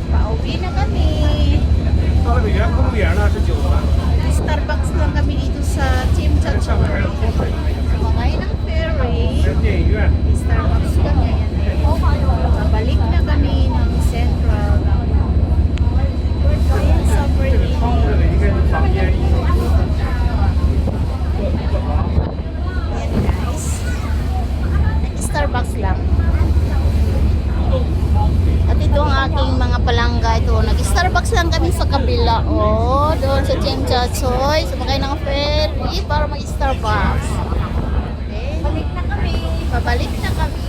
Pauwi na kami. Starbucks lang kami dito sa Chimchachoy. Sumakay ng ferry. Starbucks kami. Babalik na kami ng Central. Ayun, super init. Ayan guys. Starbucks lang. At ito ang aking mga palangga. Ito, nag-Starbucks lang kami sa kabila. Oh, doon sa Chimchachoy. Sumakay ng ferry para mag-Starbucks. Okay. Babalik na kami.